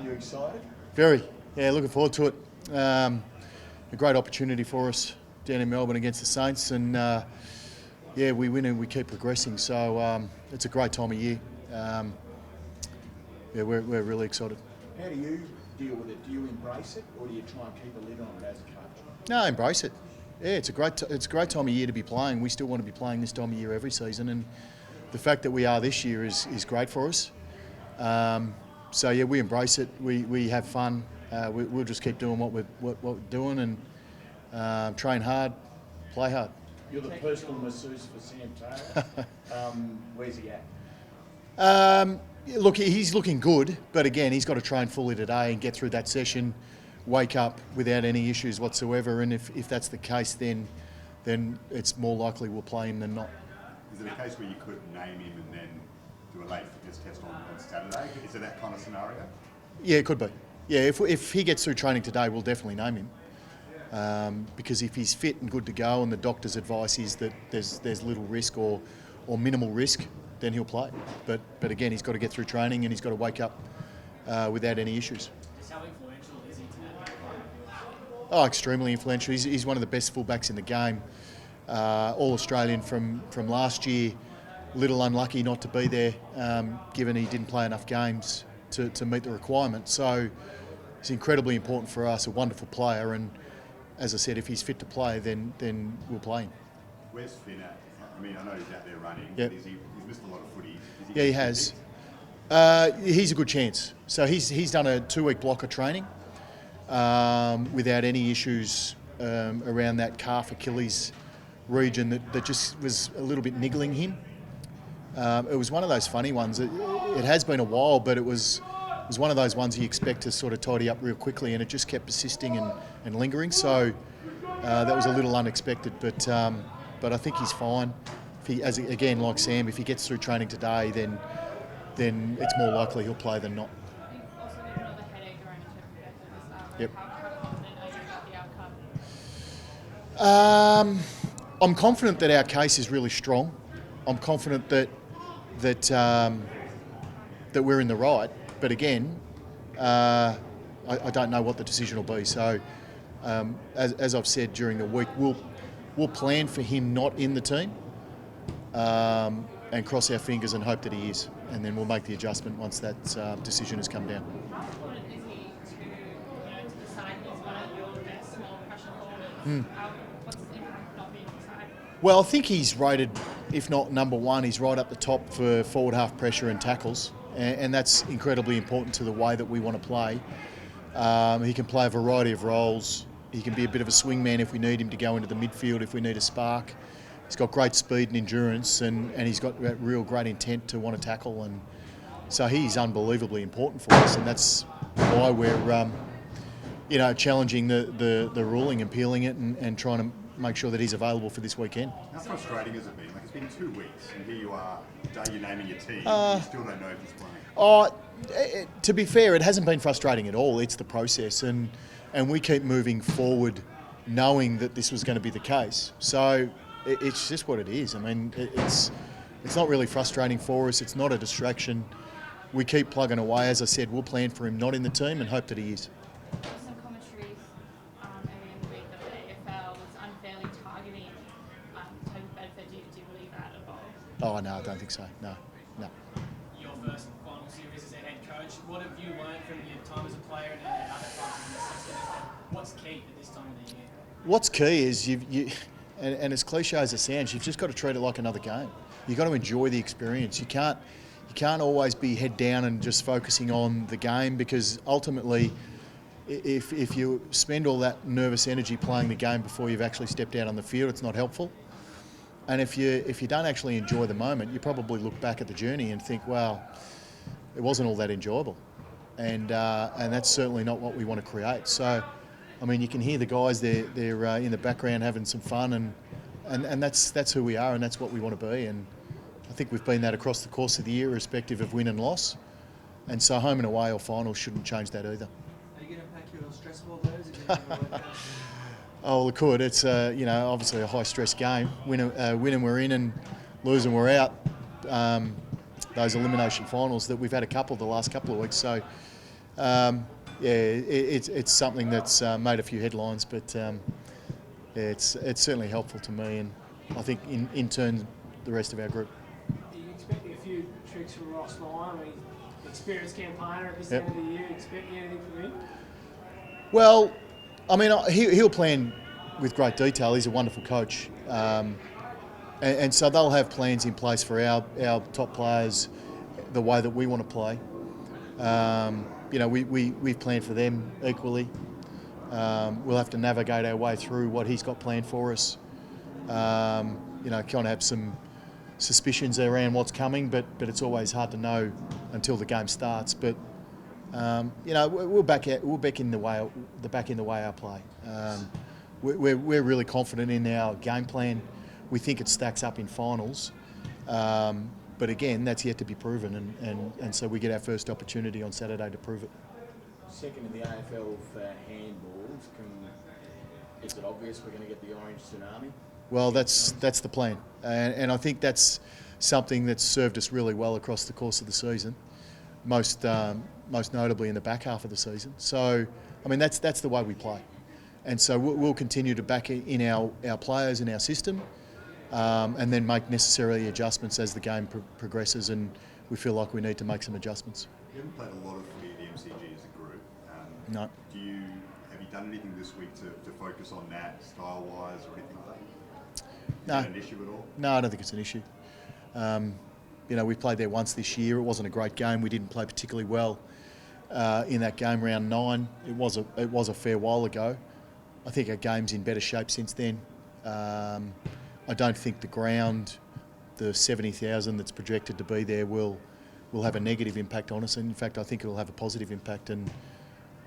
You excited? Very. Yeah, looking forward to it. A great opportunity for us down in Melbourne against the Saints, and yeah, we win and we keep progressing. So it's a great time of year. Yeah, we're really excited. How do you deal with it? Do you embrace it, or do you try and keep a lid on it as a coach? No, embrace it. Yeah, it's a great time of year to be playing. We still want to be playing this time of year every season, and the fact that we are this year is great for us. So yeah, we embrace it. We have fun. We'll just keep doing what we're doing and train hard, play hard. You're the personal masseuse for Sam Taylor. Where's he at? Look, he's looking good, but again, he's got to train fully today and get through that session, wake up without any issues whatsoever. And if that's the case, then it's more likely we'll play him than not. Is it a case where you could name him and then do a late fitness test on Saturday? Is it that kind of scenario? Yeah, it could be. Yeah, if he gets through training today, we'll definitely name him. Because if he's fit and good to go, and the doctor's advice is that there's little risk or minimal risk, then he'll play. But again, he's got to get through training and he's got to wake up without any issues. How influential is he to that? Oh, extremely influential. He's one of the best fullbacks in the game. All Australian from last year. Little unlucky not to be there, given he didn't play enough games to meet the requirement. So he's incredibly important for us. A wonderful player, and as I said, if he's fit to play, then we'll play him. Where's Finn at? I mean, I know he's out there running. Yep. But he's missed a lot of footy. Yeah, he has. He's a good chance. So he's done a 2-week block of training without any issues around that calf Achilles region that just was a little bit niggling him. It was one of those funny ones. It has been a while, but it was one of those ones you expect to sort of tidy up real quickly, and it just kept persisting and lingering. So that was a little unexpected, but I think he's fine. Again, like Sam, if he gets through training today, then it's more likely he'll play than not. You also got another headache around interpretation. Yep. How confident are you about the outcome? I'm confident that our case is really strong. I'm confident that we're in the right. But again, I don't know what the decision will be. So, as I've said during the week, we'll plan for him not in the team, and cross our fingers and hope that he is, and then we'll make the adjustment once that decision has come down. How important is he to decide he's one of your best small pressure forwards? What's the impact of not being inside? Well, I think he's rated, if not number one, he's right up the top for forward half pressure and tackles, and that's incredibly important to the way that we want to play. He can play a variety of roles. He can be a bit of a swingman if we need him to go into the midfield, if we need a spark. He's got great speed and endurance, and he's got that real great intent to want to tackle, and so he's unbelievably important for us, and that's why we're challenging the ruling, appealing it, and trying to make sure that he's available for this weekend. How frustrating has it been? Like, it's been 2 weeks, and here you are, the day you're naming your team, you still don't know if he's playing. To be fair, it hasn't been frustrating at all. It's the process, and we keep moving forward knowing that this was going to be the case. So it's just what it is. I mean, it's not really frustrating for us. It's not a distraction. We keep plugging away. As I said, we'll plan for him not in the team and hope that he is. There was some commentaries earlier in the week that the AFL was unfairly targeting Toby Bedford. Do you believe that at all? Oh, no, I don't think so. No. Your first final series as a head coach. What have you learned from your time as a player and other times in the system? What's key at this time of the year? What's key is and as cliche as it sounds, you've just got to treat it like another game. You've got to enjoy the experience. You can't always be head down and just focusing on the game, because ultimately, if you spend all that nervous energy playing the game before you've actually stepped out on the field, it's not helpful. And if you don't actually enjoy the moment, you probably look back at the journey and think, well, it wasn't all that enjoyable, and that's certainly not what we want to create. So, I mean, you can hear the guys they're in the background having some fun, and that's who we are, and that's what we want to be. And I think we've been that across the course of the year, irrespective of win and loss. And so home and away or finals shouldn't change that either. Are you going to pack your stress ball those? Oh, well, it could. It's obviously a high stress game. Winning we're in, and losing we're out. Those elimination finals that we've had a couple the last couple of weeks. So It's something that's made a few headlines, but it's certainly helpful to me, and I think in turn the rest of our group. Are you expecting a few tricks from Ross Lyon? I mean, experienced campaigner at this Yep. end of the year. Expecting anything from him? Well, I mean, he'll plan with great detail. He's a wonderful coach, and so they'll have plans in place for our top players, the way that we want to play. We've planned for them equally. We'll have to navigate our way through what he's got planned for us. Kind of have some suspicions around what's coming, but it's always hard to know until the game starts. But we're back in the way our play. We're really confident in our game plan. We think it stacks up in finals. But again, that's yet to be proven, and so we get our first opportunity on Saturday to prove it. Second in the AFL for handballs. Is it obvious we're going to get the orange tsunami? Well, that's the plan, and I think that's something that's served us really well across the course of the season, most notably in the back half of the season. So, I mean, that's the way we play, and so we'll continue to back in our players and our system, and then make necessary adjustments as the game progresses, and we feel like we need to make some adjustments. You haven't played a lot of footy at the MCG as a group. No. Have you done anything this week to focus on that, style-wise, or anything like that? Is that an issue at all? No, I don't think it's an issue. We played there once this year. It wasn't a great game. We didn't play particularly well in that game, round 9. It was a fair while ago. I think our game's in better shape since then. I don't think the ground, the 70,000 that's projected to be there, will have a negative impact on us. And in fact, I think it'll have a positive impact. And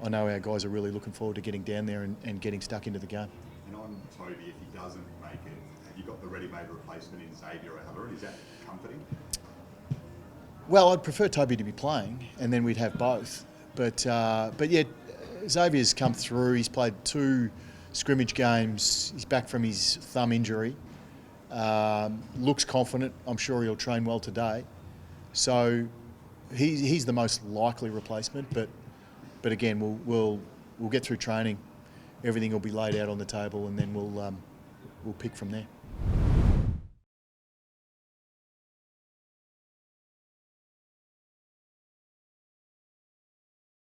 I know our guys are really looking forward to getting down there and getting stuck into the game. And on Toby, if he doesn't make it, have you got the ready-made replacement in Xavier O'Halloran? Is that comforting? Well, I'd prefer Toby to be playing, and then we'd have both. But yeah, Xavier's come through. He's played 2 scrimmage games. He's back from his thumb injury. Looks confident. I'm sure he'll train well today. So he's the most likely replacement. But again, we'll get through training. Everything will be laid out on the table, and then we'll pick from there.